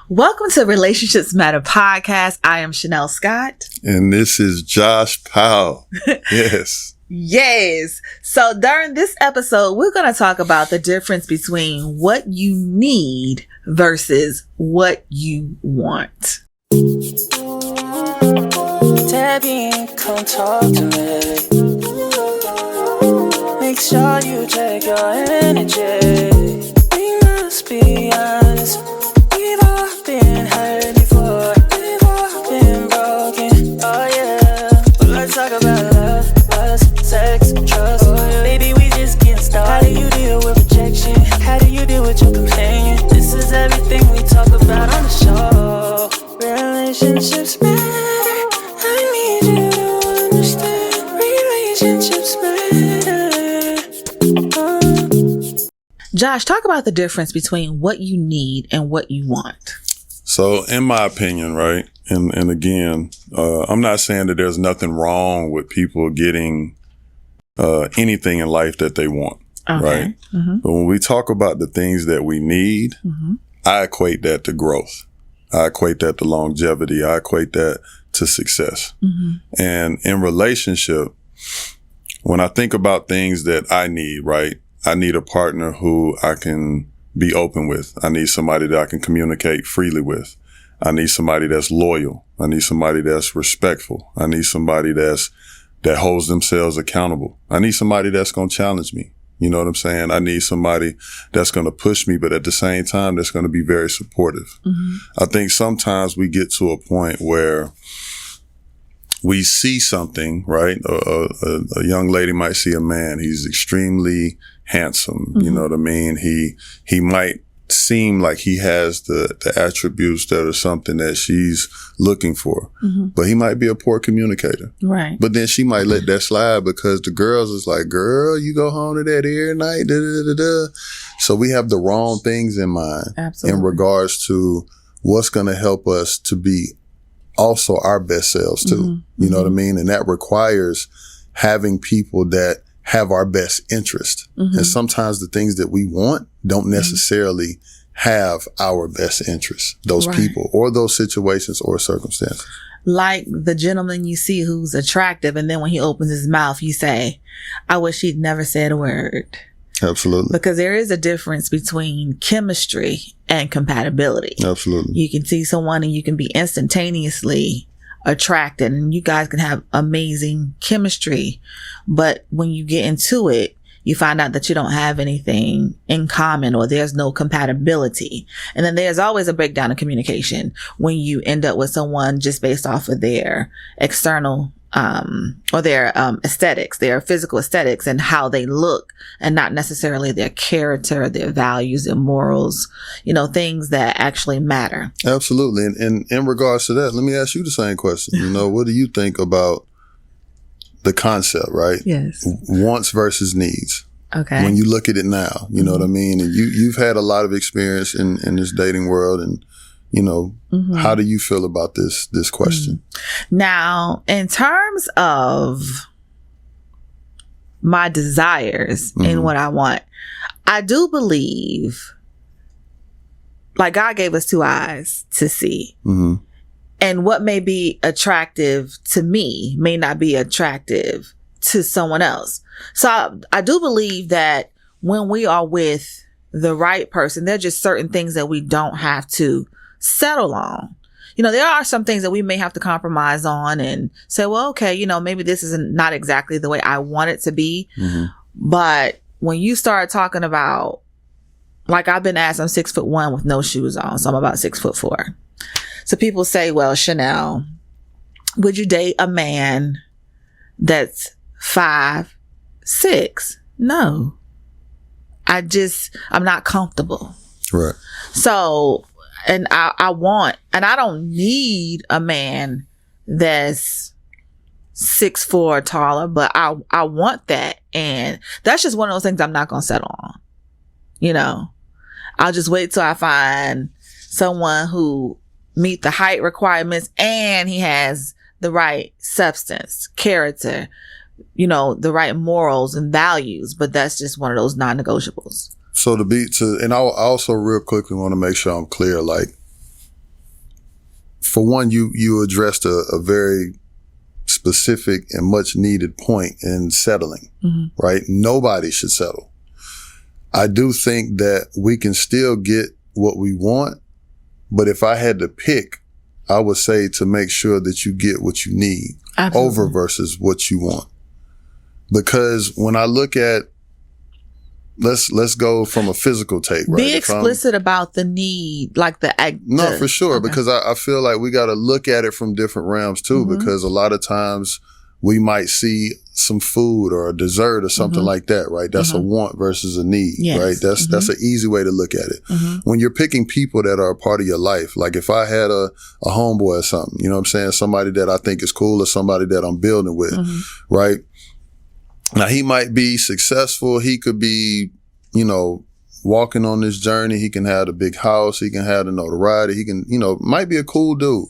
Welcome to Relationships Matter podcast. I am Chanel Scott. And this is Josh Powell. Yes. Yes. So during this episode, we're going to talk about the difference between what you need versus what you want. Debbie, come talk to me. Make sure you check your energy. We must be honest. We've all been hurt before. We've all been broken. Oh yeah. But let's talk about love, lust, sex, trust. Oh, yeah. Baby, we just getting started. How do you deal with rejection? How do you deal with your companion? This is everything we talk about on the show. Relationships matter. I need you to understand. Relationships matter. Josh, talk about the difference between what you need and what you want. So in my opinion, right, and again, I'm not saying that there's nothing wrong with people getting anything in life that they want, right? Mm-hmm. But when we talk about the things that we need, I equate that to growth. I equate that to longevity. I equate that to success. And in relationship, when I think about things that I need, right, I need a partner who I can be open with. I need somebody that I can communicate freely with. I need somebody that's loyal. I need somebody that's respectful. I need somebody that holds themselves accountable. I need somebody that's going to challenge me. You know what I'm saying? I need somebody that's going to push me, but at the same time, that's going to be very supportive. I think sometimes we get to a point where we see something, right? A young lady might see a man. He's extremely handsome. You know what I mean? He might seem like he has the attributes that are something that she's looking for, but he might be a poor communicator. Right. But then she might let that slide because the girls is like, girl, you go home to that every night. Da, da, da, da. So we have the wrong things in mind. Absolutely. In regards to what's going to help us to be also our best selves too. You know what I mean? And that requires having people that have our best interest. And sometimes the things that we want don't necessarily have our best interest, those people or those situations or circumstances. Like the gentleman you see who's attractive, and then when he opens his mouth, you say, I wish he'd never said a word. Absolutely. Because there is a difference between chemistry and compatibility. Absolutely. You can see someone and you can be instantaneously attracted and you guys can have amazing chemistry. But when you get into it, you find out that you don't have anything in common or there's no compatibility. And then there's always a breakdown in communication when you end up with someone just based off of their external or their aesthetics, their physical aesthetics and how they look, and not necessarily their character, their values and morals, you know, things that actually matter. Absolutely. And in regards to that, let me ask you the same question. You know, what do you think about the concept, right? Yes. Wants versus needs. Okay. When you look at it now, you know what I mean? And you've had a lot of experience in this dating world, and you know, how do you feel about this question? Now, in terms of my desires and what I want, I do believe, like, God gave us two eyes to see. And what may be attractive to me may not be attractive to someone else. So I do believe that when we are with the right person, there are just certain things that we don't have to settle on. You know, there are some things that we may have to compromise on and say, well, okay, you know, maybe this is not exactly the way I want it to be. But when you start talking about, like, I've been asked, I'm 6'1" with no shoes on, so I'm about 6'4". So people say, well, Chanel, would you date a man that's 5'6"? No. I'm not comfortable. Right. So, and I want, and I don't need a man that's 6'4" or taller, but I want that. And that's just one of those things I'm not going to settle on. You know, I'll just wait till I find someone who meet the height requirements and he has the right substance, character, you know, the right morals and values. But that's just one of those non-negotiables. So and I also real quickly want to make sure I'm clear, like, for one, you addressed a very specific and much needed point in settling, right? Nobody should settle. I do think that we can still get what we want, but if I had to pick, I would say to make sure that you get what you need over versus what you want. Because when I look at, let's go from a physical take, right? Be explicit about the need, like for sure, because I feel like we got to look at it from different realms too, because a lot of times we might see some food or a dessert or something like that, right? That's a want versus a need, right? That's an easy way to look at it. When you're picking people that are a part of your life, like if I had a homeboy or something, you know what I'm saying? Somebody that I think is cool or somebody that I'm building with, right? Now he might be successful. He could be, walking on this journey. He can have a big house. He can have the notoriety. He can, might be a cool dude.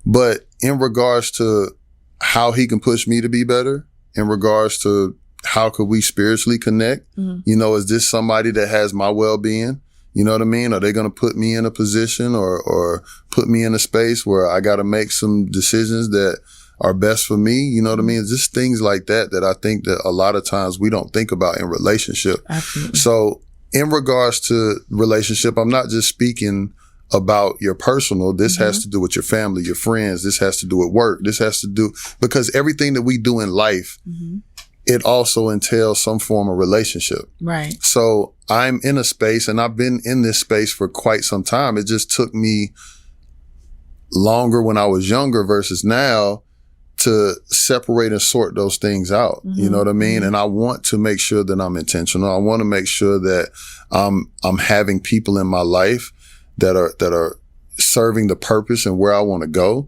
But in regards to how he can push me to be better, in regards to how could we spiritually connect, is this somebody that has my well-being? You know what I mean? Are they going to put me in a position or put me in a space where I got to make some decisions that are best for me? You know what I mean? It's just things like that I think that a lot of times we don't think about in relationship. Absolutely. So in regards to relationship, I'm not just speaking about your personal. This has to do with your family, your friends. This has to do with work. This has to do, because everything that we do in life, it also entails some form of relationship. Right. So I'm in a space, and I've been in this space for quite some time. It just took me longer when I was younger versus now to separate and sort those things out. You know what I mean? And I want to make sure that I'm intentional. I want to make sure that I'm having people in my life that are serving the purpose and where I want to go.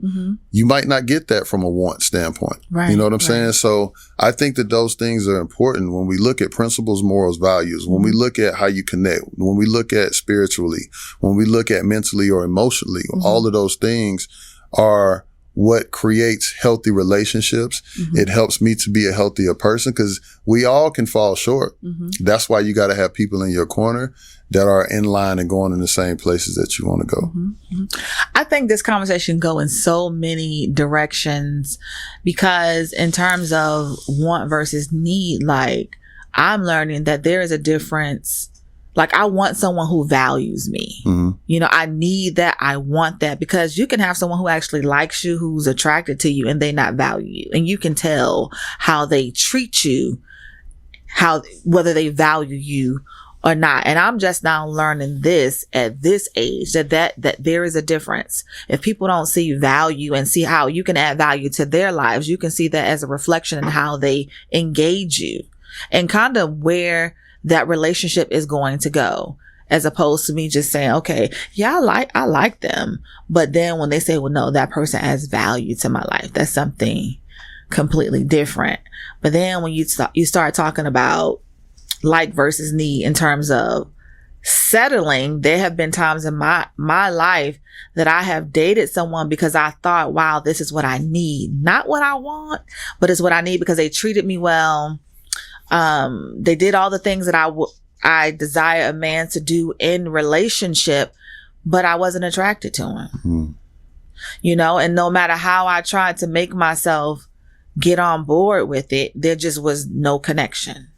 You might not get that from a want standpoint. Right, you know what I'm saying? So I think that those things are important when we look at principles, morals, values, when we look at how you connect, when we look at spiritually, when we look at mentally or emotionally, all of those things are what creates healthy relationships. It helps me to be a healthier person because we all can fall short. That's why you got to have people in your corner that are in line and going in the same places that you want to go. I think this conversation go in so many directions because in terms of want versus need, like I'm learning that there is a difference. Like I want someone who values me. I need that. I want that because you can have someone who actually likes you, who's attracted to you, and they not value you. And you can tell how they treat you, whether they value you or not. And I'm just now learning this at this age that there is a difference. If people don't see value and see how you can add value to their lives, you can see that as a reflection in how they engage you and kind of where that relationship is going to go, as opposed to me just saying, okay, yeah, I like them. But then when they say, well, no, that person adds value to my life, that's something completely different. But then when you start talking about like versus need in terms of settling, there have been times in my life that I have dated someone because I thought, wow, this is what I need. Not what I want, but it's what I need because they treated me well. They did all the things that I desire a man to do in relationship, but I wasn't attracted to him. And no matter how I tried to make myself get on board with it, there just was no connection.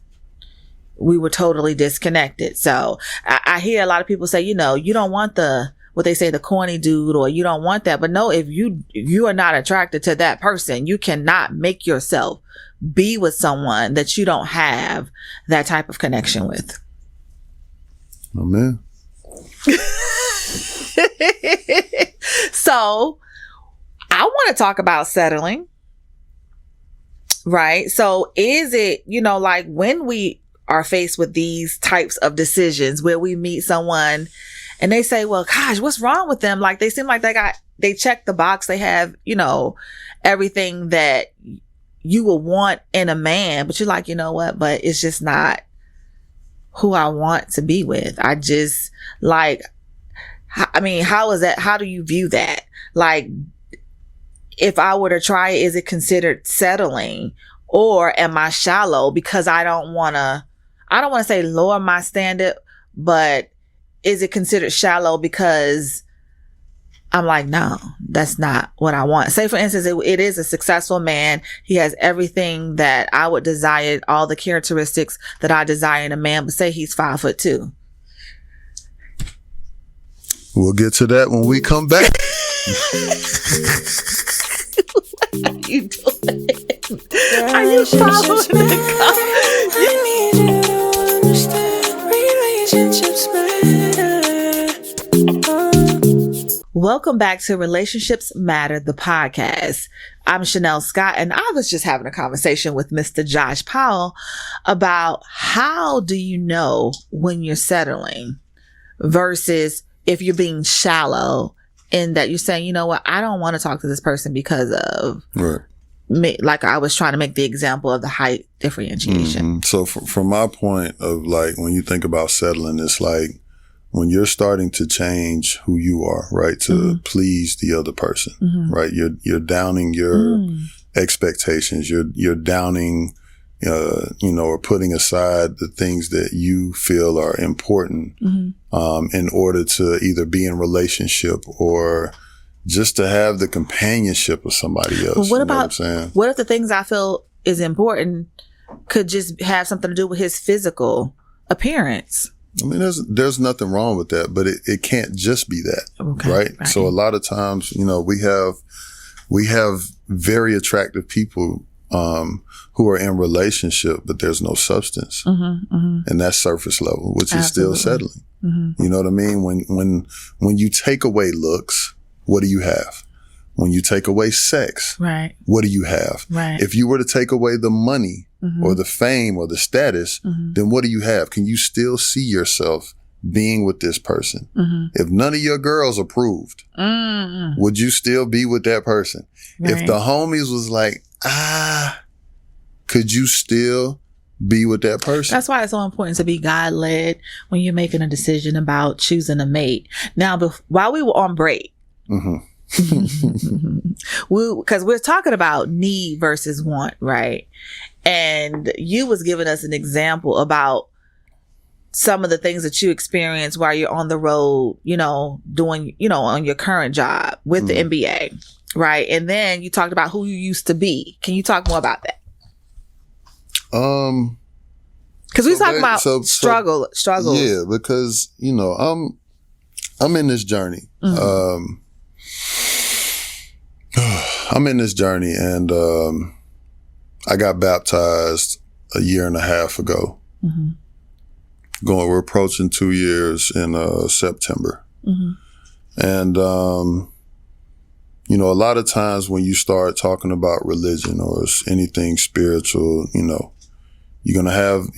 We were totally disconnected. So I hear a lot of people say, you don't want what they say, the corny dude, or you don't want that. But no, if you are not attracted to that person, you cannot make yourself be with someone that you don't have that type of connection with. Oh, man. So I want to talk about settling, right? So is it, like when we are faced with these types of decisions where we meet someone and they say, well, gosh, what's wrong with them? Like they seem like they check the box. They have, everything that you will want in a man, but you're like, you know what? But it's just not who I want to be with. I just like, how is that? How do you view that? Like, if I were to try it, is it considered settling, or am I shallow because I don't want to say lower my standard, but is it considered shallow because I'm like, no, that's not what I want. Say, for instance, it is a successful man. He has everything that I would desire, all the characteristics that I desire in a man, but say he's 5'2". We'll get to that when we come back. What are you doing? Are you following the I need you to understand relationships matter. Welcome back to Relationships Matter, the podcast. I'm Chanel Scott, and I was just having a conversation with Mr. Josh Powell about how do you know when you're settling versus if you're being shallow in that you're saying, you know what, I don't want to talk to this person because of, right. Like I was trying to make the example of the height differentiation. Mm-hmm. So from my point of like, when you think about settling, it's like when you're starting to change who you are, right, to please the other person, right? You're downing your expectations. You're downing, or putting aside the things that you feel are important in order to either be in relationship or just to have the companionship of somebody else. What if the things I feel is important could just have something to do with his physical appearance? I mean, there's nothing wrong with that, but it can't just be that, right? So a lot of times, we have very attractive people who are in relationship, but there's no substance, and that's surface level, which is still settling. You know what I mean? When you take away looks, what do you have? When you take away sex, right? What do you have? Right. If you were to take away the money or the fame or the status, then what do you have? Can you still see yourself being with this person? If none of your girls approved, would you still be with that person? Right. If the homies was like, could you still be with that person? That's why it's so important to be God-led when you're making a decision about choosing a mate. Now, while we were on break, because we're talking about need versus want, right? And you was giving us an example about some of the things that you experience while you're on the road, doing, on your current job with the NBA, right? And then you talked about who you used to be. Can you talk more about that? Because we talking about struggles. Yeah, because I'm in this journey. I'm in this journey, and I got baptized a year and a half ago. We're approaching 2 years in September. And a lot of times when you start talking about religion or anything spiritual, you're gonna have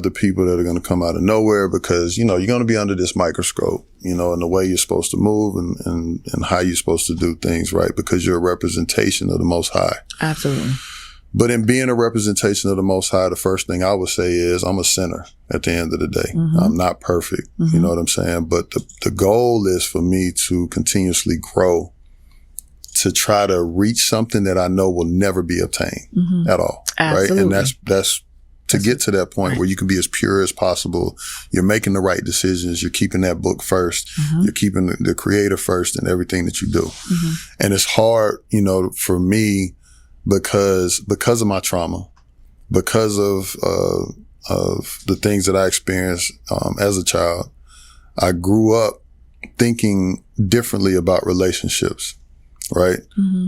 the people that are gonna come out of nowhere because you're gonna be under this microscope, and the way you're supposed to move and how you're supposed to do things, right? Because you're a representation of the Most High. Absolutely. But in being a representation of the Most High, the first thing I would say is I'm a sinner at the end of the day. I'm not perfect. You know what I'm saying? But the goal is for me to continuously grow, to try to reach something that I know will never be obtained at all. Absolutely. Right? And that's to get to that point where you can be as pure as possible. You're making the right decisions. You're keeping that book first. You're keeping the creator first in everything that you do. And it's hard, for me, because of my trauma, because of the things that I experienced as a child. I grew up thinking differently about relationships, right?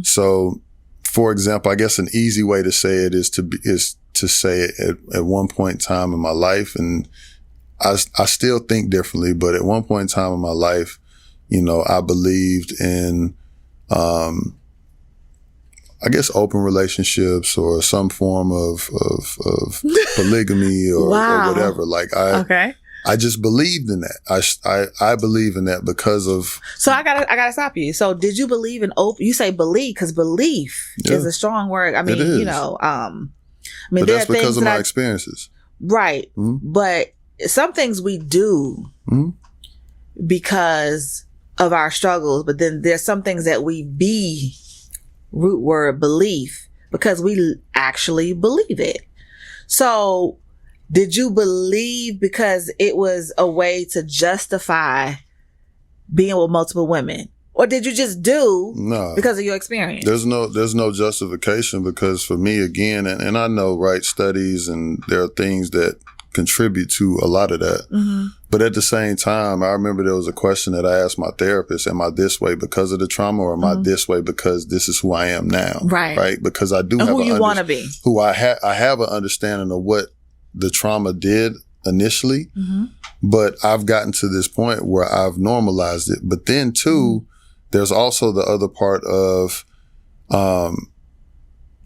So, for example, I guess an easy way to say it is to say it at one point in time in my life, and I still think differently, but at one point in time in my life, I believed in I guess open relationships or some form of polygamy or whatever. Like I just believed in that. I believe in that because of. So I gotta stop you. So did you believe in open? You say believe because belief is a strong word. I mean, but that's because of my experiences. Right. But some things we do because of our struggles, but then there's some things that we be root word belief because we actually believe it. So did you believe because it was a way to justify being with multiple women? Or did you just do because of your experience? There's no justification, because for me, again, and I know, right, studies, and there are things that contribute to a lot of that. Mm-hmm. But at the same time, I remember there was a question that I asked my therapist: am I this way because of the trauma, or am I this way because this is who I am now? Right. Because I do have who you want to be. Who I have an understanding of what the trauma did initially, but I've gotten to this point where I've normalized it. But then too, there's also the other part of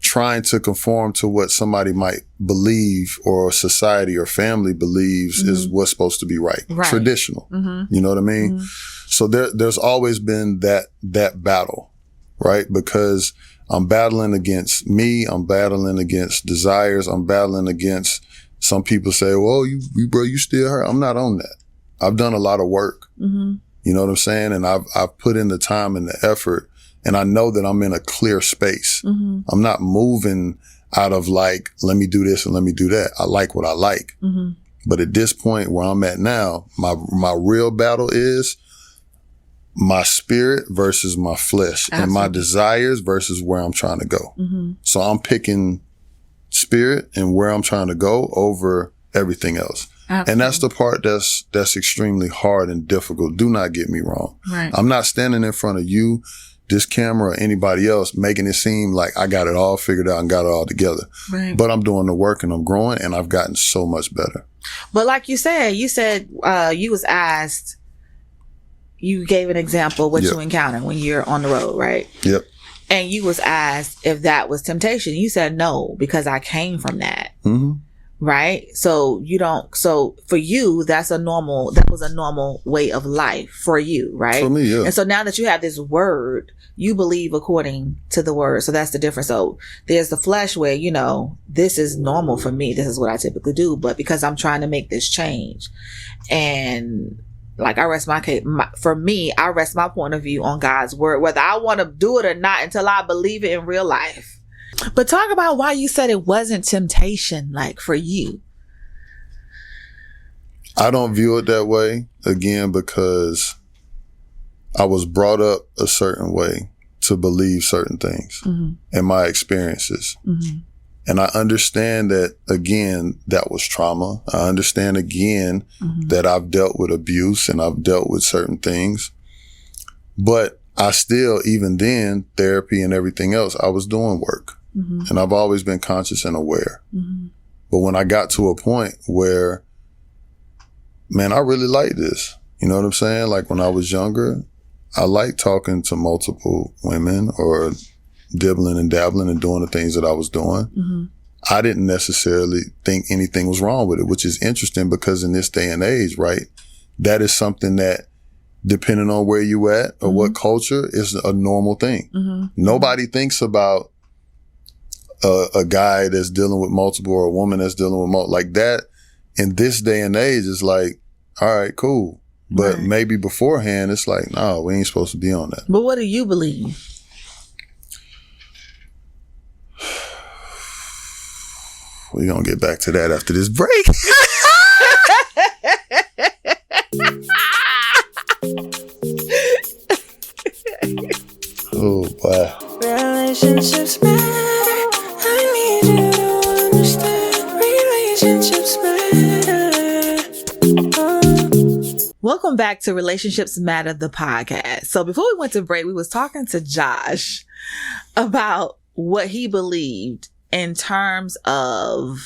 trying to conform to what somebody might believe, or society or family believes is what's supposed to be right. Traditional. You know what I mean? So there's always been that battle, right? Because I'm battling against me, I'm battling against desires, I'm battling against, some people say, well, you bro, you still hurt. I'm not on that. I've done a lot of work. You know what I'm saying? And I've put in the time and the effort, and I know that I'm in a clear space. I'm not moving out of like, let me do this and let me do that. I like what I like. But at this point where I'm at now, my real battle is my spirit versus my flesh. Absolutely. And my desires versus where I'm trying to go. So I'm picking spirit and where I'm trying to go over everything else. Absolutely. And that's the part that's extremely hard and difficult. Do not get me wrong. Right. I'm not standing in front of you, this camera, or anybody else making it seem like I got it all figured out and got it all together. Right. But I'm doing the work and I'm growing, and I've gotten so much better. But like you said you was asked, you gave an example what you encountered when you're on the road, right? Yep. And you was asked if that was temptation. You said no, because I came from that. Right? So for you, that was a normal way of life for you, right? For me, yeah. And so now that you have this word, you believe according to the word. So that's the difference. So there's the flesh where, this is normal for me. This is what I typically do. But because I'm trying to make this change, and like I rest my case, I rest my point of view on God's word, whether I want to do it or not, until I believe it in real life. But talk about why you said it wasn't temptation, like for you. I don't view it that way, again, because I was brought up a certain way to believe certain things in my experiences. And I understand that, again, that was trauma. I understand, again, that I've dealt with abuse and I've dealt with certain things. But I still, even then, therapy and everything else, I was doing work. And I've always been conscious and aware. But when I got to a point where, man, I really like this. You know what I'm saying? Like when I was younger, I liked talking to multiple women or dibbling and dabbling and doing the things that I was doing. I didn't necessarily think anything was wrong with it, which is interesting because in this day and age, right, that is something that, depending on where you at or what culture, is a normal thing. Nobody thinks about a guy that's dealing with multiple, or a woman that's dealing with multiple. Like that, in this day and age, is like, all right, cool. But maybe beforehand, it's like, no, we ain't supposed to be on that. But what do you believe? We're going to get back to that after this break. Oh, wow. Relationships matter. I need you to understand. Relationships matter. Welcome back to Relationships Matter, the podcast. So before we went to break, we was talking to Josh about what he believed in terms of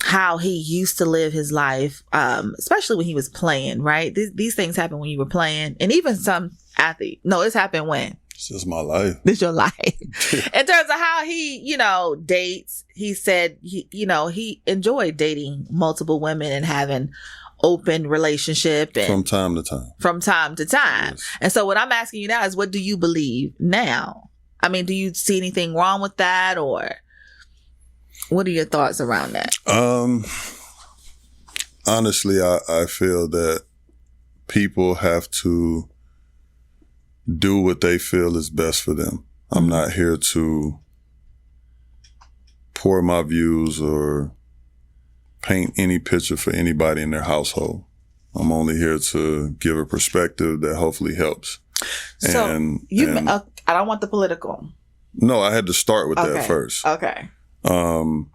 how he used to live his life, especially when he was playing, right? These things happen when you were playing, and even some athlete. No, it's happened when? It's just my life. It's your life. In terms of how he, dates, he said, he enjoyed dating multiple women and having open relationship. And from time to time. From time to time. Yes. And so what I'm asking you now is, what do you believe now? I mean, do you see anything wrong with that, or what are your thoughts around that? Honestly, I feel that people have to do what they feel is best for them. I'm not here to pour my views or paint any picture for anybody in their household. I'm only here to give a perspective that hopefully helps. So I don't want the political. No, I had to start with that first. Okay. The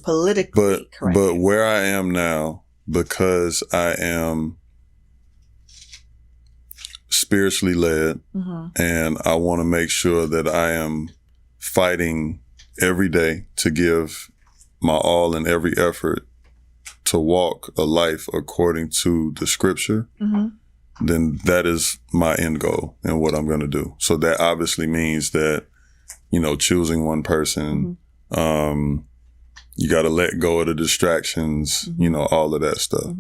politically correct. But where I am now, because I am spiritually led, and I want to make sure that I am fighting every day to give my all and every effort to walk a life according to the scripture, then that is my end goal and what I'm going to do. So that obviously means that, choosing one person, you got to let go of the distractions, all of that stuff.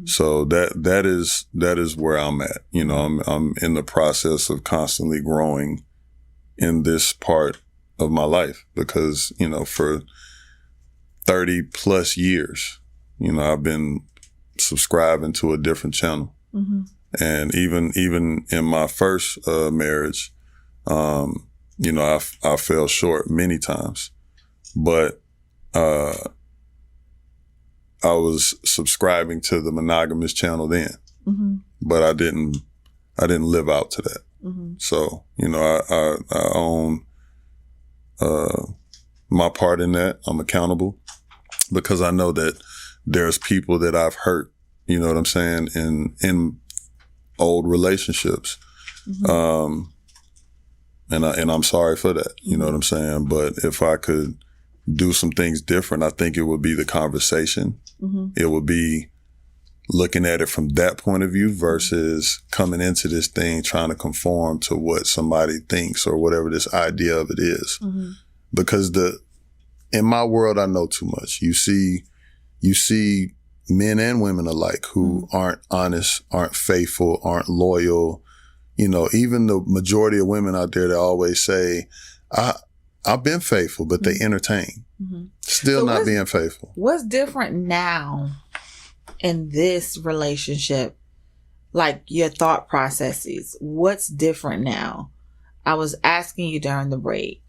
So that is where I'm at. I'm in the process of constantly growing in this part of my life because, for 30 plus years, I've been subscribing to a different channel. And even in my first marriage, I fell short many times, but I was subscribing to the monogamous channel then, but I didn't live out to that. So, I own my part in that. I'm accountable because I know that there's people that I've hurt, you know what I'm saying, in old relationships. And I'm sorry for that, you know what I'm saying? But if I could do some things different, I think it would be the conversation. It would be looking at it from that point of view versus coming into this thing trying to conform to what somebody thinks or whatever this idea of it is. Because in my world, I know too much. You see men and women alike who aren't honest, aren't faithful, aren't loyal. Even the majority of women out there that always say, I've been faithful, but they entertain. Still not being faithful. What's different now in this relationship? Like your thought processes. What's different now? I was asking you during the break.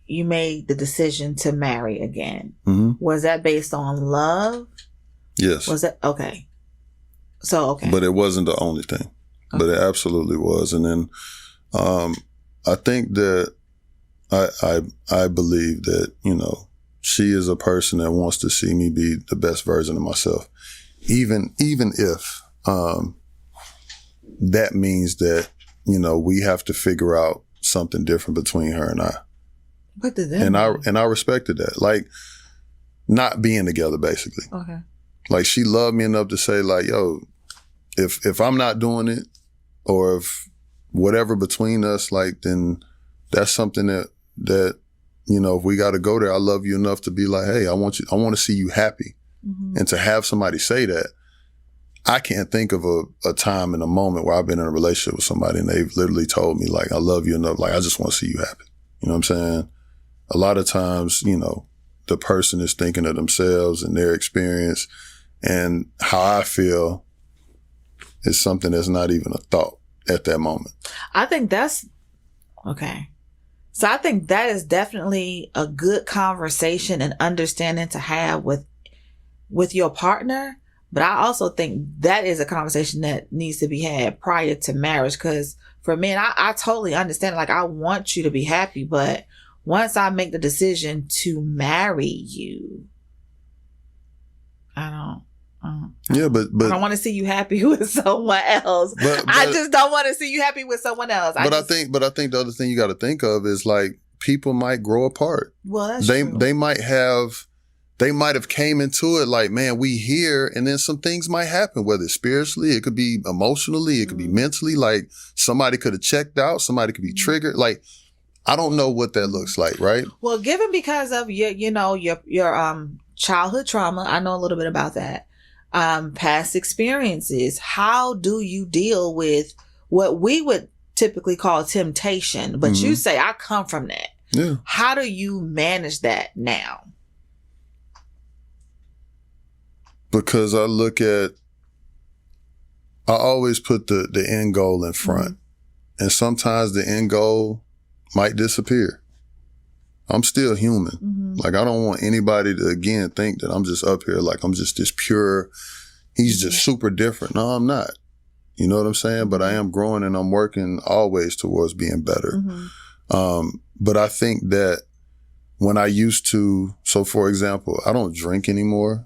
You made the decision to marry again. Was that based on love? Yes. Was that okay? So okay. But it wasn't the only thing. But it absolutely was. And then I think that I believe that, she is a person that wants to see me be the best version of myself. Even if that means that, we have to figure out something different between her and I. What did that mean? And I respected that. Like not being together basically. Okay. Like she loved me enough to say like, yo, if I'm not doing it or if whatever between us, like then that's something that if we got to go there, I love you enough to be like, hey, I want to see you happy. And to have somebody say that, I can't think of a time and a moment where I've been in a relationship with somebody and they've literally told me like, I love you enough. Like, I just want to see you happy. You know what I'm saying? A lot of times, the person is thinking of themselves and their experience, and how I feel is something that's not even a thought at that moment. I think that's okay. So I think that is definitely a good conversation and understanding to have with your partner. But I also think that is a conversation that needs to be had prior to marriage. Because for men, I totally understand. Like, I want you to be happy. But once I make the decision to marry you, I don't Yeah, but I don't want to see you happy with someone else. But I just don't want to see you happy with someone else. I think the other thing you got to think of is like people might grow apart. Well, that's true. They might have came into it like, man, we here, and then some things might happen, whether it's spiritually, it could be emotionally, it could be mentally. Like somebody could have checked out, somebody could be triggered. Like I don't know what that looks like, right? Well, given because of your childhood trauma, I know a little bit about that. Past experiences. How do you deal with what we would typically call temptation? But you say, I come from that. Yeah. How do you manage that now? Because I always put the end goal in front. And sometimes the end goal might disappear. I'm still human. Like, I don't want anybody to, again, think that I'm just up here like I'm just this pure, he's just super different. No, I'm not. You know what I'm saying? But I am growing and I'm working always towards being better. But I think that when I used to, so for example, I don't drink anymore.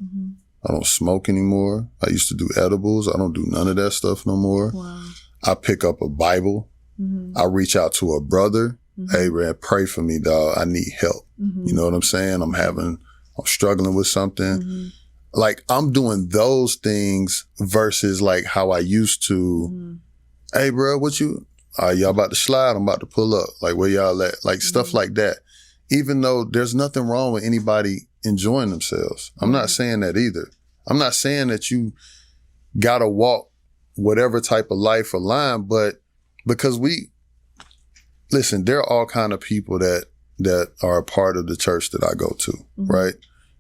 I don't smoke anymore. I used to do edibles. I don't do none of that stuff no more. Wow. I pick up a Bible. I reach out to a brother. Hey, man, pray for me, dog. I need help. You know what I'm saying? I'm struggling with something. Like, I'm doing those things versus like how I used to, hey, bro, y'all about to slide? I'm about to pull up. Like, where y'all at? Like, stuff like that. Even though there's nothing wrong with anybody enjoying themselves. I'm not saying that either. I'm not saying that you gotta walk whatever type of life or line, but because listen, there are all kind of people that are a part of the church that I go to, right?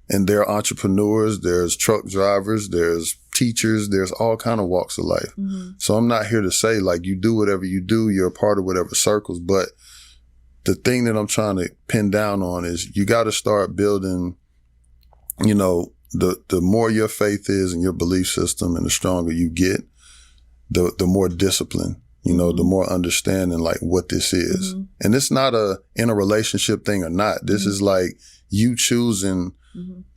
And there are entrepreneurs, there's truck drivers, there's teachers, there's all kind of walks of life. So I'm not here to say like you do whatever you do, you're a part of whatever circles, but the thing that I'm trying to pin down on is you got to start building, you know, the more your faith is and your belief system and the stronger you get, the more discipline, you know, the more understanding like what this is. And it's not in a relationship thing or not. This is like you choosing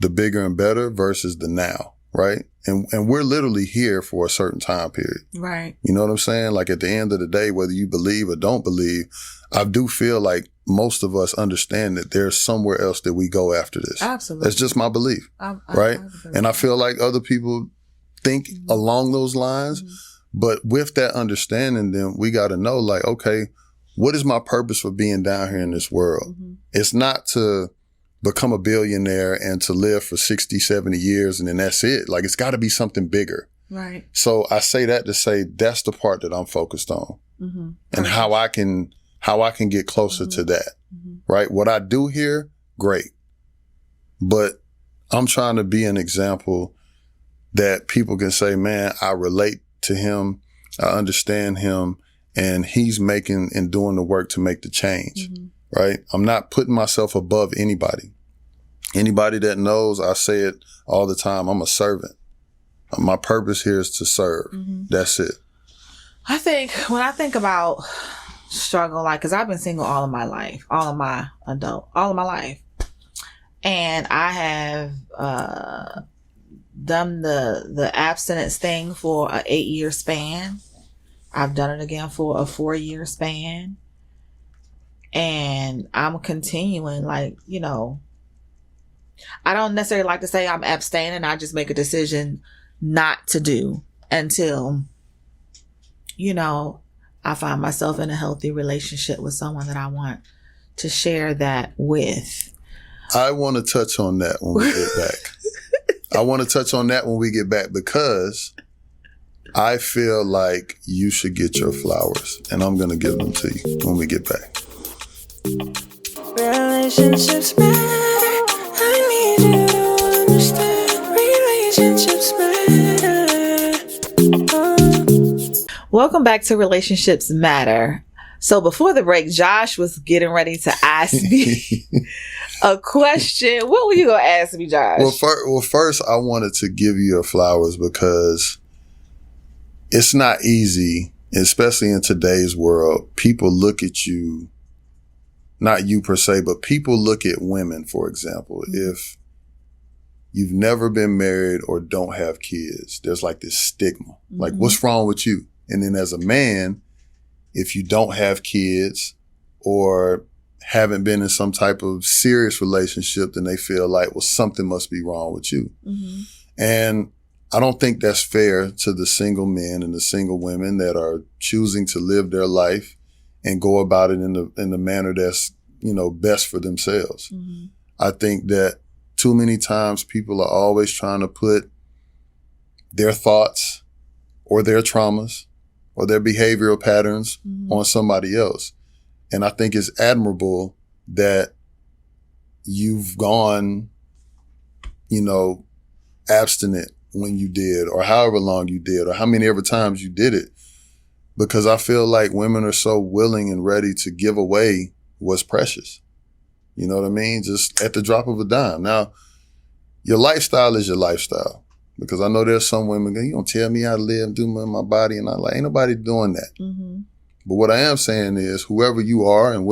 the bigger and better versus the now, right? And we're literally here for a certain time period. Right. You know what I'm saying? Like at the end of the day, whether you believe or don't believe, I do feel like most of us understand that there's somewhere else that we go after this. Absolutely. That's just my belief, right? And I feel like other people think along those lines, but with that understanding, then we got to know like, okay, what is my purpose for being down here in this world? It's not to become a billionaire and to live for 60, 70 years and then that's it. Like it's got to be something bigger. Right. So I say that to say that's the part that I'm focused on and how I can get closer to that, right? What I do here, great. But I'm trying to be an example that people can say, man, I relate to him. I understand him and he's making and doing the work to make the change, right? I'm not putting myself above anybody. Anybody that knows, I say it all the time, I'm a servant. My purpose here is to serve. That's it. When I think about struggle, like, cause I've been single all of my life, all of my life. And I have, done the abstinence thing for an 8-year span. I've done it again for a 4-year span. And I'm continuing, like, you know, I don't necessarily like to say I'm abstaining. I just make a decision not to do until, you know, I find myself in a healthy relationship with someone that I want to share that with. I want to touch on that when we get back. I want to touch on that when we get back because I feel like you should get your flowers and I'm going to give them to you when we get back. Relationships matter. I need you to understand. Relationships matter. Welcome back to Relationships Matter. So before the break, Josh was getting ready to ask me a question. What were you going to ask me, Josh? Well, first, I wanted to give you your flowers because it's not easy, especially in today's world. People look at you, not you per se, but people look at women, for example. If you've never been married or don't have kids, there's like this stigma. Like, what's wrong with you? And then as a man, if you don't have kids or haven't been in some type of serious relationship, then they feel like, well, something must be wrong with you. And I don't think that's fair to the single men and the single women that are choosing to live their life and go about it in the manner that's, you know, best for themselves. I think that too many times people are always trying to put their thoughts or their traumas or their behavioral patterns on somebody else. And I think it's admirable that you've gone, you know, abstinent when you did, or however long you did, or how many ever times you did it. Because I feel like women are so willing and ready to give away what's precious. You know what I mean? Just at the drop of a dime. Now, your lifestyle is your lifestyle. Because I know there's some women going, you don't tell me how to live and do my body. And I'm like, ain't nobody doing that. Mm-hmm. But what I am saying is whoever you are and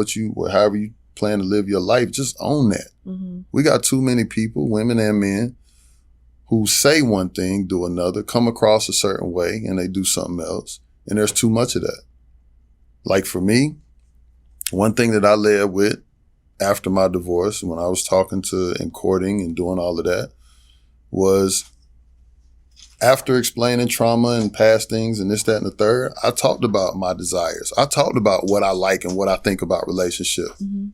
however you plan to live your life, just own that. Mm-hmm. We got too many people, women and men, who say one thing, do another, come across a certain way, and they do something else. And there's too much of that. Like for me, one thing that I led with after my divorce, when I was talking to and courting and doing all of that, was after explaining trauma and past things and this, that, and the third, I talked about my desires. I talked about what I like and what I think about relationships. Mm-hmm.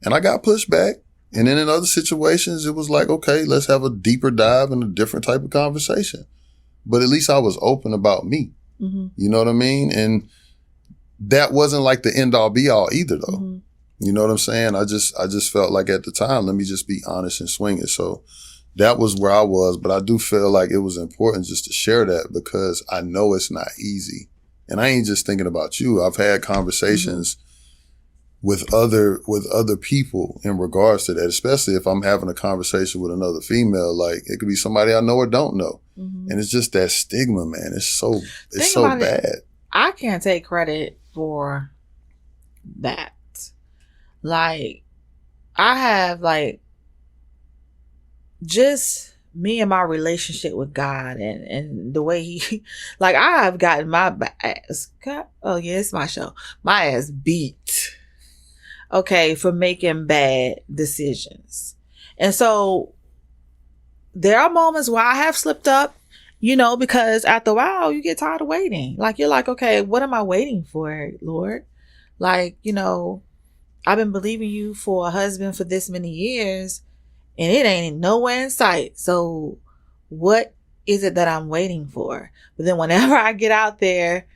And I got pushed back. And then in other situations, it was like, okay, let's have a deeper dive and a different type of conversation. But at least I was open about me. Mm-hmm. You know what I mean? And that wasn't like the end all be all either, though. Mm-hmm. You know what I'm saying? I just felt like at the time, let me just be honest and swing it. So that was where I was. But I do feel like it was important just to share that because I know it's not easy. And I ain't just thinking about you. I've had conversations with other people in regards to that, especially if I'm having a conversation with another female. Like it could be somebody I know or don't know. Mm-hmm. And it's just that stigma, man. It's so bad. I can't take credit for that. Like I have just me and my relationship with God and the way he, like I have gotten my ass, oh yeah, it's my show, my ass beat. Okay, for making bad decisions. And so there are moments where I have slipped up, because after a while you get tired of waiting. Like you're like, okay, what am I waiting for, Lord? Like, I've been believing you for a husband for this many years and it ain't nowhere in sight. So what is it that I'm waiting for? But then whenever I get out there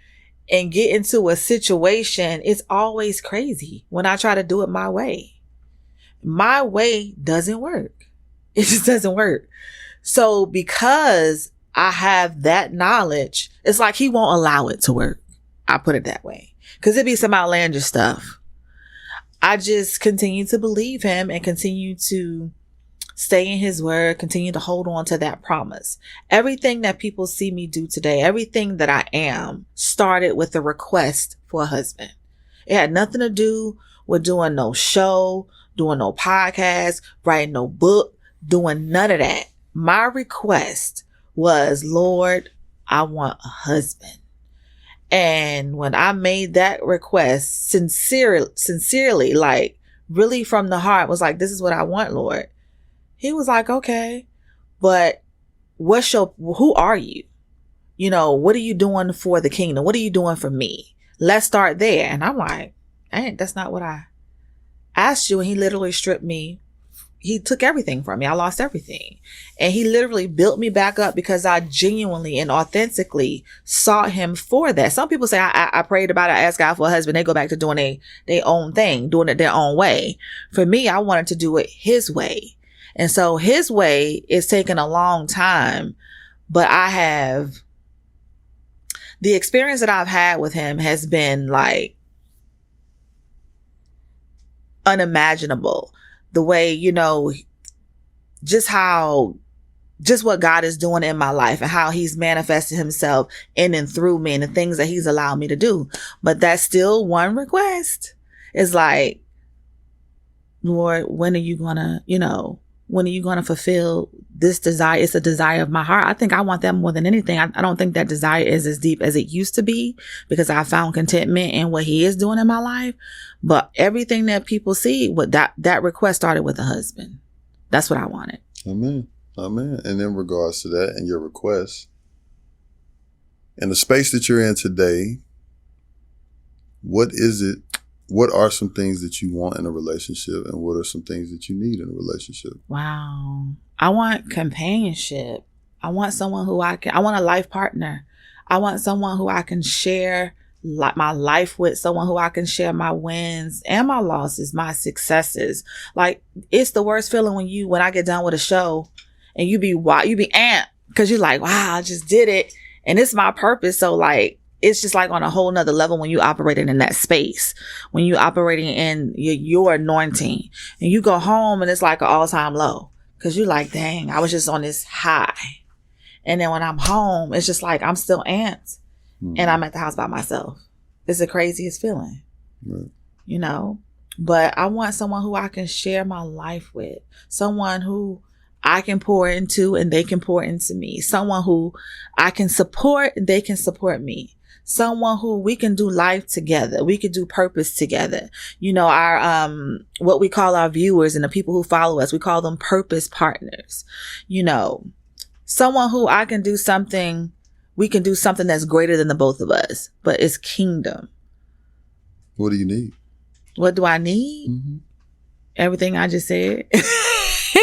and get into a situation, it's always crazy when I try to do it my way. My way doesn't work. It just doesn't work. So because I have that knowledge, it's like he won't allow it to work. I put it that way. Because it'd be some outlandish stuff. I just continue to believe him and continue to stay in his word, continue to hold on to that promise. Everything that people see me do today, everything that I am, started with a request for a husband. It had nothing to do with doing no show, doing no podcast, writing no book, doing none of that. My request was, Lord, I want a husband. And when I made that request sincerely, like really from the heart, was like, this is what I want, Lord. He was like, okay, but who are you? What are you doing for the kingdom? What are you doing for me? Let's start there. And I'm like, that's not what I asked you. And he literally stripped me. He took everything from me. I lost everything. And he literally built me back up because I genuinely and authentically sought him for that. Some people say, I prayed about it. I asked God for a husband. They go back to doing their own thing, doing it their own way. For me, I wanted to do it his way. And so his way is taking a long time, but the experience that I've had with him has been like unimaginable. The way, just what God is doing in my life and how he's manifested himself in and through me and the things that he's allowed me to do. But that's still one request. It's like, Lord, when are you gonna fulfill this desire? It's a desire of my heart. I think I want that more than anything. I don't think that desire is as deep as it used to be because I found contentment in what he is doing in my life. But everything that people see, that request started with a husband. That's what I wanted. Amen. And in regards to that and your request, in the space that you're in today, what is it? What are some things that you want in a relationship and what are some things that you need in a relationship? Wow. I want companionship. I want someone I want a life partner. I want someone who I can share my life with, someone who I can share my wins and my losses, my successes. Like it's the worst feeling when I get done with a show and you be amped because you're like, wow, I just did it. And it's my purpose. So like, it's just like on a whole nother level when you operating in that space, when you operating in your anointing and you go home and it's like an all-time low because you're like, dang, I was just on this high. And then when I'm home, it's just like I'm still amped and I'm at the house by myself. It's the craziest feeling, you know? But I want someone who I can share my life with, someone who I can pour into and they can pour into me, someone who I can support and they can support me, someone who we can do life together. We can do purpose together. You know, our, what we call our viewers and the people who follow us, we call them purpose partners. You know, someone who I can do something, we can do something that's greater than the both of us, but it's kingdom. What do you need? What do I need? Everything I just said.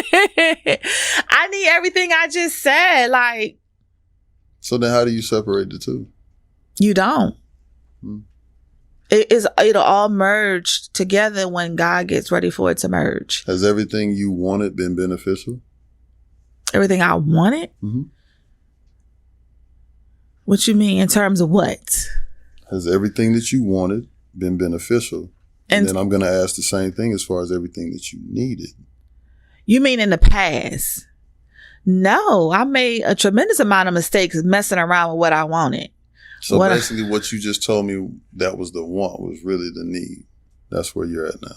I need everything I just said. Like, so then how do you separate the two? You don't. It'll all merge together when God gets ready for it to merge. Has everything you wanted been beneficial? Everything I wanted? What you mean in terms of what? Has everything that you wanted been beneficial? And then I'm going to ask the same thing as far as everything that you needed. You mean in the past? No, I made a tremendous amount of mistakes messing around with what I wanted. So basically what you just told me that was the want was really the need. That's where you're at now.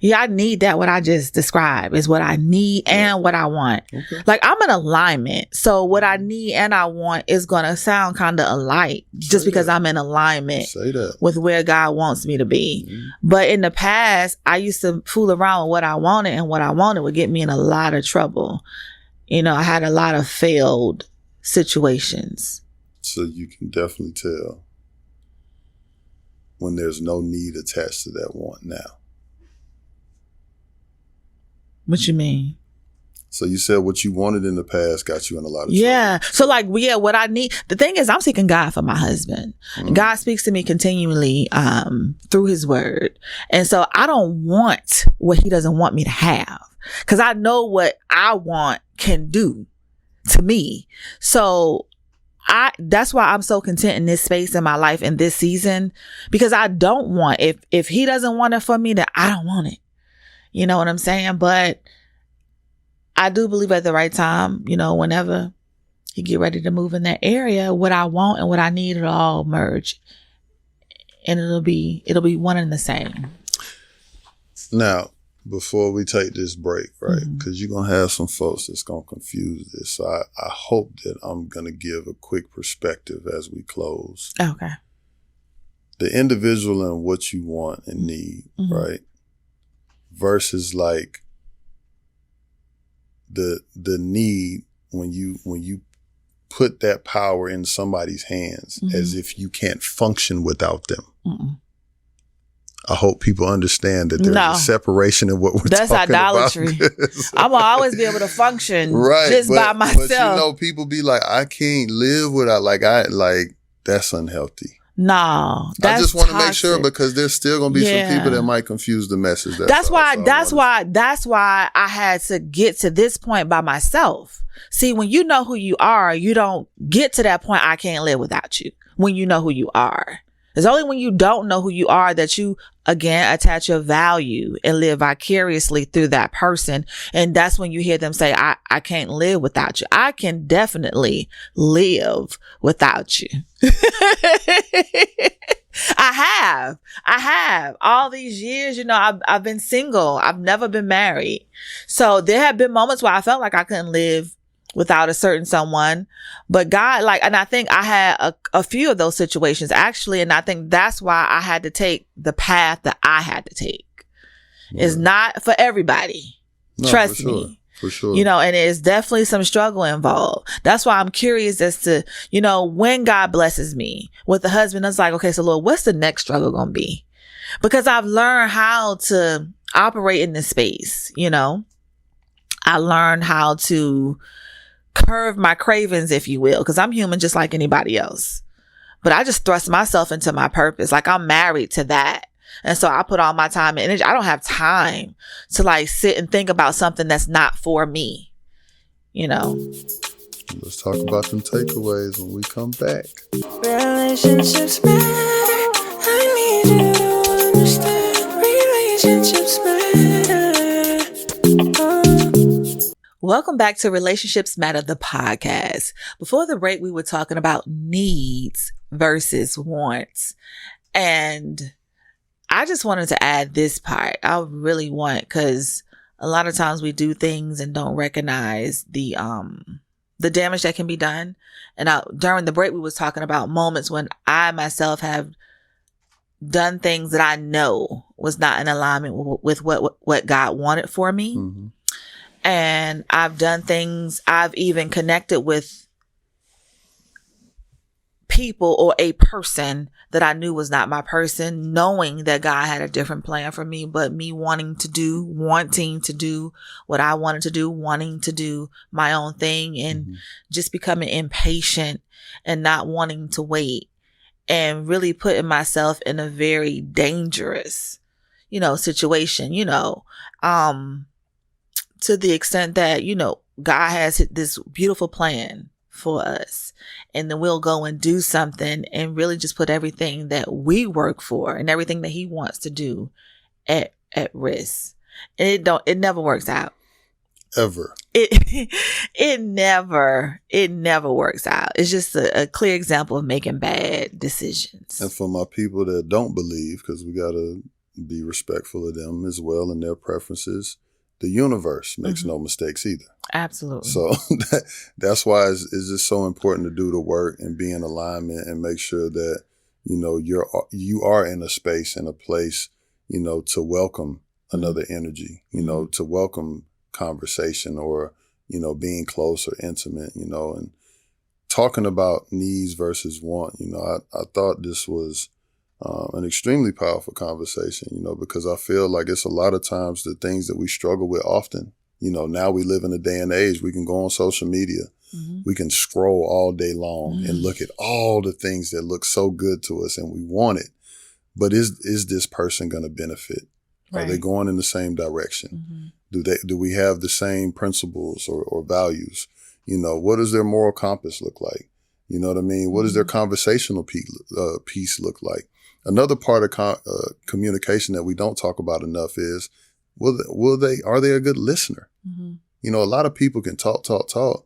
Yeah, I need that. What I just described is what I need and what I want. Okay. Like I'm in alignment. So what I need and I want is going to sound kind of alike just because I'm in alignment with where God wants me to be. But in the past, I used to fool around with what I wanted, and what I wanted would get me in a lot of trouble. You know, I had a lot of failed situations. So you can definitely tell when there's no need attached to that want now. What you mean? So you said what you wanted in the past got you in a lot of trouble. Yeah. So like, what I need, the thing is I'm seeking God for my husband. God speaks to me continually, through his word. And so I don't want what he doesn't want me to have, because I know what I want can do to me. So that's why I'm so content in this space in my life in this season, because I don't want, if he doesn't want it for me, then I don't want it. You know what I'm saying? But I do believe at the right time, you know, whenever he get ready to move in that area, what I want and what I need, it'll all merge. And it'll be one and the same. Now, before we take this break, right? Because you're going to have some folks that's going to confuse this. So I hope that I'm going to give a quick perspective as we close. Okay. The individual and what you want and need, right? Versus like the need when you put that power in somebody's hands as if you can't function without them. I hope people understand that there's a separation in what we're talking about. That's idolatry. I'm gonna always be able to function just by myself. But you know, people be like, I can't live without, that's unhealthy. No, that's I just want to make sure, because there's still going to be some people that might confuse the message. That's why I had to get to this point by myself. See, when you know who you are, you don't get to that point, I can't live without you. When you know who you are. It's only when you don't know who you are that you, again, attach your value and live vicariously through that person. And that's when you hear them say, I can't live without you. I can definitely live without you. I have all these years, you know, I've been single. I've never been married. So there have been moments where I felt like I couldn't live without a certain someone, but God, and I think I had a few of those situations actually. And I think that's why I had to take the path that I had to take. It's not for everybody. No, trust me. For sure. You know, and there's definitely some struggle involved. That's why I'm curious as to, you know, when God blesses me with a husband, it's like, okay, so Lord, what's the next struggle going to be? Because I've learned how to operate in this space. You know, I learned how to curve my cravings, if you will, because I'm human just like anybody else. But I just thrust myself into my purpose. Like I'm married to that. And so I put all my time and energy. I don't have time to sit and think about something that's not for me, you know. Let's talk about some takeaways when we come back. Relationships matter. I need you to understand. Relationships matter. Welcome back to Relationships Matter, the podcast. Before the break, we were talking about needs versus wants. And I just wanted to add this part. I really want, because a lot of times we do things and don't recognize the damage that can be done. And during the break, we was talking about moments when I myself have done things that I know was not in alignment with what God wanted for me. Mm-hmm. And I've done things, I've even connected with people or a person that I knew was not my person, knowing that God had a different plan for me, but me wanting to do what I wanted to do, wanting to do my own thing, and just becoming impatient and not wanting to wait, and really putting myself in a very dangerous, situation, to the extent that, God has this beautiful plan for us. And then we'll go and do something and really just put everything that we work for and everything that he wants to do at risk. And it never works out. Ever. It never works out. It's just a clear example of making bad decisions. And for my people that don't believe, because we got to be respectful of them as well and their preferences, the universe makes no mistakes either. Absolutely. So that's why it's just so important to do the work and be in alignment and make sure that, you are in a space and a place, to welcome another energy, to welcome conversation or, being close or intimate, and talking about needs versus want. I thought this was an extremely powerful conversation, because I feel like it's a lot of times the things that we struggle with often. Now we live in a day and age, we can go on social media, we can scroll all day long and look at all the things that look so good to us and we want it. But is this person going to benefit? Right. Are they going in the same direction? Do we have the same principles or values? What does their moral compass look like? You know what I mean? What does their conversational piece look like? Another part of communication that we don't talk about enough is, are they a good listener? A lot of people can talk, but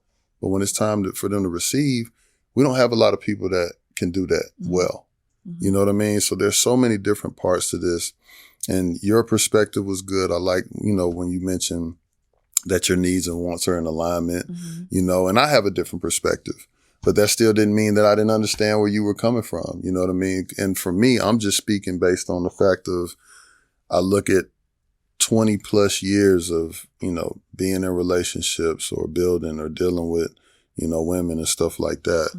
when it's time for them to receive, we don't have a lot of people that can do that well. You know what I mean? So there's so many different parts to this, and your perspective was good. I like, when you mentioned that your needs and wants are in alignment, and I have a different perspective. But that still didn't mean that I didn't understand where you were coming from. You know what I mean? And for me, I'm just speaking based on the fact of, I look at 20 plus years of, being in relationships or building or dealing with, women and stuff like that.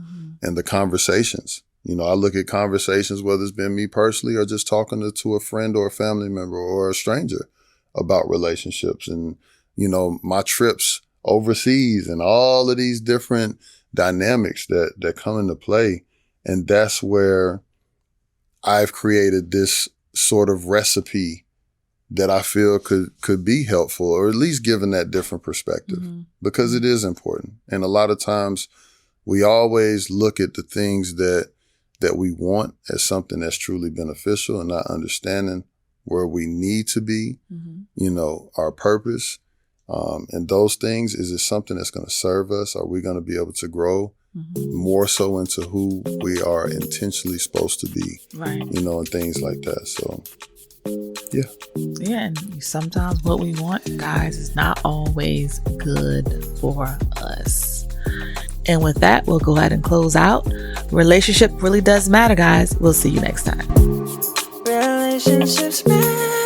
And the conversations, I look at conversations, whether it's been me personally or just talking to a friend or a family member or a stranger about relationships and, my trips overseas and all of these different dynamics that come into play. And that's where I've created this sort of recipe that I feel could be helpful, or at least given that different perspective, because it is important. And a lot of times we always look at the things that we want as something that's truly beneficial and not understanding where we need to be, our purpose. And those things, is it something that's going to serve us? Are we going to be able to grow more so into who we are intentionally supposed to be? Right. And things like that. So, yeah. Yeah. And sometimes what we want, guys, is not always good for us. And with that, we'll go ahead and close out. Relationship really does matter, guys. We'll see you next time. Relationships matter.